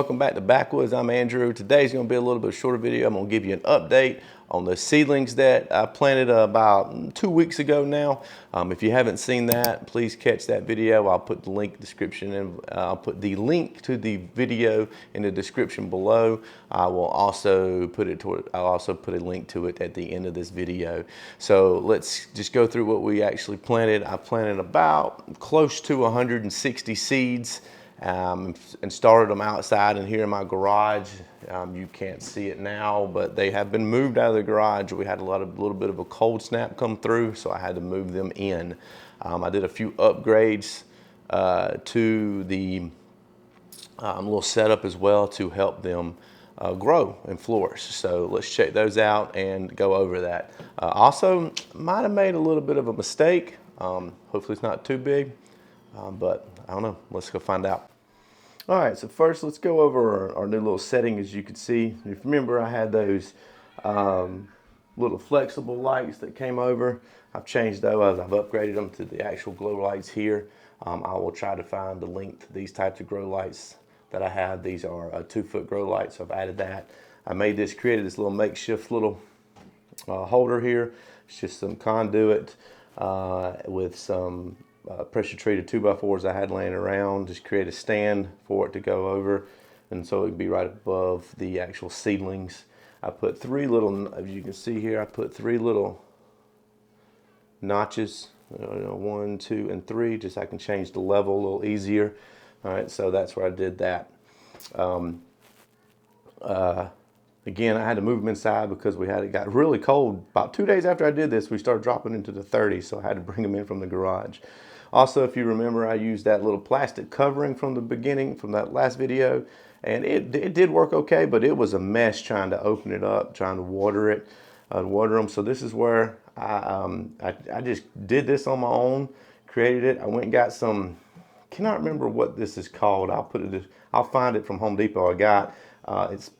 welcome back to Backwoods. I'm Andrew. Today's going to be a little bit shorter video. I'm going to give you an update on the seedlings that I planted about 2 weeks ago now. If you haven't seen that, please catch that video. I'll put the link description and I'll put the link to the video in the description below. I'll also put a link to it at the end of this video. So let's just go through what we actually planted. I planted about close to 160 seeds. And started them outside and here in my garage. You can't see it now, but they have been moved out of the garage. We had a little bit of a cold snap come through, so I had to move them in. I did a few upgrades to the little setup as well to help them grow and flourish. So let's check those out and go over that. Also, might have made a little bit of a mistake. Hopefully it's not too big, but I don't know. Let's go find out. All right, so first let's go over our new little setting. As you can see, if you remember, I had those little flexible lights that came over. I've changed those. I've upgraded them to the actual glow lights here. I will try to find the link to these types of grow lights that I have. These are 2-foot grow lights, so I've added that. I created this little makeshift little holder here. It's just some conduit with some pressure treated 2x4s I had laying around. Just create a stand for it to go over, and so it'd be right above the actual seedlings. I put 3 little, as you can see here, I put 3 little notches, 1, 2, and 3, just so I can change the level a little easier. All right, so that's where I did that. Again, I had to move them inside because it got really cold. About 2 days after I did this, we started dropping into the 30s, so I had to bring them in from the garage. Also, if you remember, I used that little plastic covering from the beginning, from that last video, and it did work okay, but it was a mess trying to open it up, trying to water them. So this is where I just did this on my own, created it. I went and got some, cannot remember what this is called. I'll find it from Home Depot. I got it's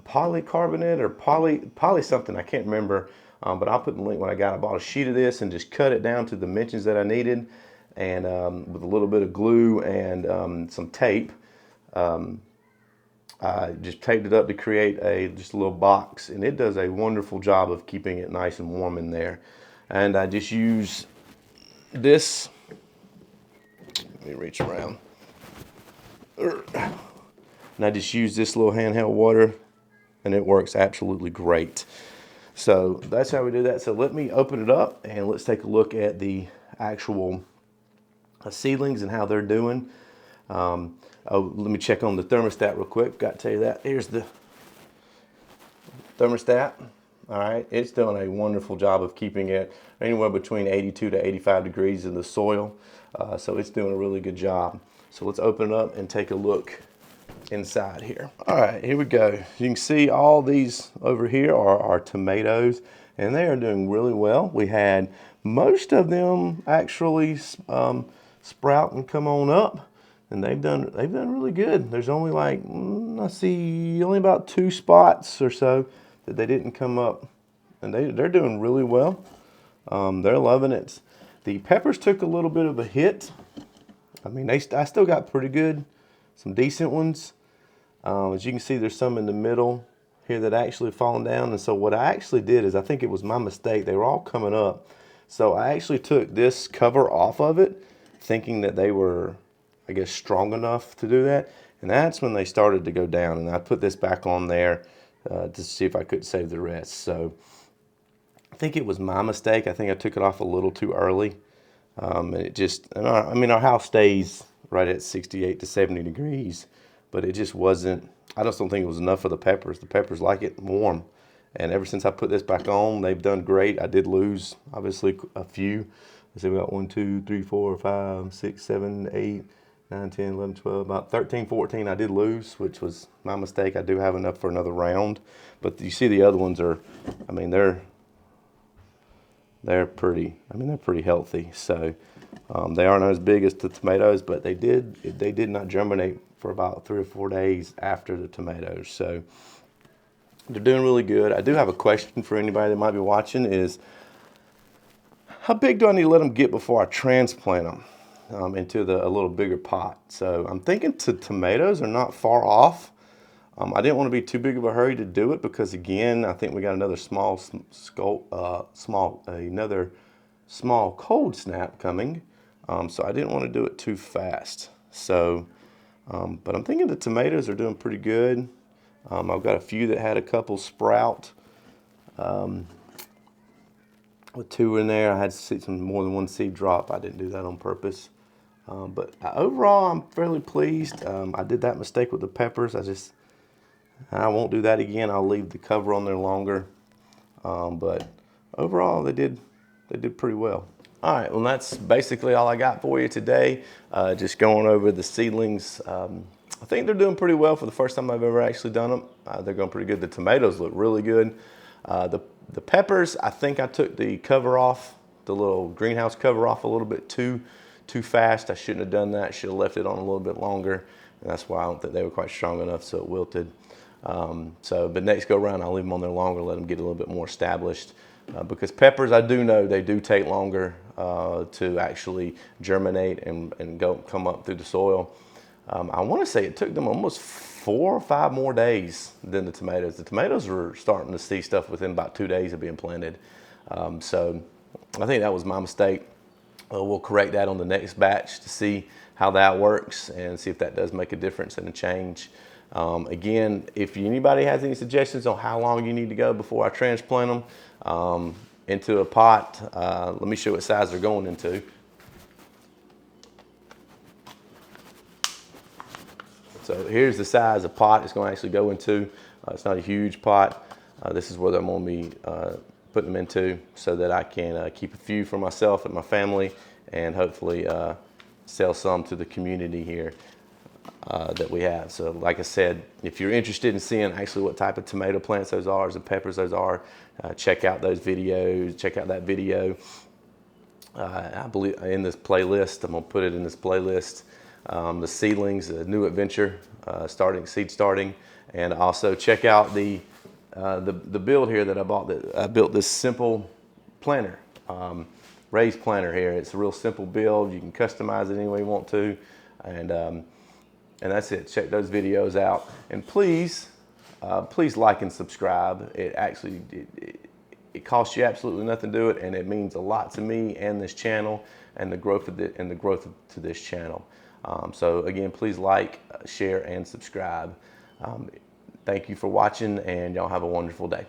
polycarbonate or poly something, I can't remember, but I'll put the link when I got. I bought a sheet of this and just cut it down to the dimensions that I needed, and with a little bit of glue and some tape, I just taped it up to create just a little box, and it does a wonderful job of keeping it nice and warm in there. And I just use this, let me reach around, and I just use this little handheld water, and it works absolutely great. So that's how we do that. So let me open it up and let's take a look at the actual seedlings and how they're doing. Let me check on the thermostat real quick. Got to tell you that. Here's the thermostat. All right, it's done a wonderful job of keeping it anywhere between 82 to 85 degrees in the soil. So it's doing a really good job. So let's open it up and take a look inside here. All right, here we go. You can see all these over here are our tomatoes, and they are doing really well. We had most of them actually sprout and come on up, and they've done really good. There's only like I see only about 2 spots or so that they didn't come up, and they're doing really well. They're loving it. The peppers took a little bit of a hit. I mean, I still got pretty good, some decent ones. As you can see, there's some in the middle here that actually fallen down. And so what I actually did is, I think it was my mistake. They were all coming up. So I actually took this cover off of it, thinking that they were, I guess, strong enough to do that. And that's when they started to go down. And I put this back on there to see if I could save the rest. So I think it was my mistake. I think I took it off a little too early. And it just, I mean, our house stays right at 68 to 70 degrees. But it just wasn't, I just don't think it was enough for the peppers. The peppers like it warm. And ever since I put this back on, they've done great. I did lose, obviously, a few. Let's see, we got 1, 2, 3, 4, 5, 6, 7, 8, 9, 10, 11, 12, about 13, 14 I did lose, which was my mistake. I do have enough for another round. But you see the other ones are, I mean, they're pretty, they're pretty healthy. So they aren't as big as the tomatoes, but they did not germinate for about 3 or 4 days after the tomatoes. So they're doing really good. I do have a question for anybody that might be watching is, how big do I need to let them get before I transplant them into a little bigger pot? So I'm thinking tomatoes are not far off. I didn't want to be too big of a hurry to do it because, again, I think we got another another small cold snap coming. So I didn't want to do it too fast. So, but I'm thinking the tomatoes are doing pretty good. I've got a few that had a couple sprout. With 2 in there, I had to see some more than one seed drop. I didn't do that on purpose. But overall, I'm fairly pleased. I did that mistake with the peppers. I won't do that again. I'll leave the cover on there longer. But overall, they did pretty well. All right, well, that's basically all I got for you today. Just going over the seedlings. I think they're doing pretty well for the first time I've ever actually done them. They're going pretty good. The tomatoes look really good. The peppers, I think I took the cover off, the little greenhouse cover off a little bit too fast. I shouldn't have done that. Should have left it on a little bit longer. And that's why I don't think they were quite strong enough, so it wilted. But next go around, I'll leave them on there longer, let them get a little bit more established. Because peppers, I do know they do take longer to actually germinate and come up through the soil. I want to say it took them almost 4 or 5 more days than the tomatoes. The tomatoes were starting to see stuff within about 2 days of being planted. So I think that was my mistake. We'll correct that on the next batch to see how that works and see if that does make a difference and a change. Again, if anybody has any suggestions on how long you need to go before I transplant them into a pot, let me show what size they're going into. So here's the size of pot it's going to actually go into. It's not a huge pot. This is where I'm going to be putting them into so that I can keep a few for myself and my family and hopefully sell some to the community here that we have. So like I said, if you're interested in seeing actually what type of tomato plants those are and peppers those are, check out those videos, check out that video. I believe in this playlist, I'm going to put it in this playlist. The seedlings, a new adventure, seed starting, and also check out the build here that I bought. That I built this simple planter, raised planter here. It's a real simple build. You can customize it any way you want to, and that's it. Check those videos out, and please like and subscribe. It costs you absolutely nothing to do it, and it means a lot to me and this channel and the growth to this channel. So again, please like, share, and subscribe. Thank you for watching, and y'all have a wonderful day.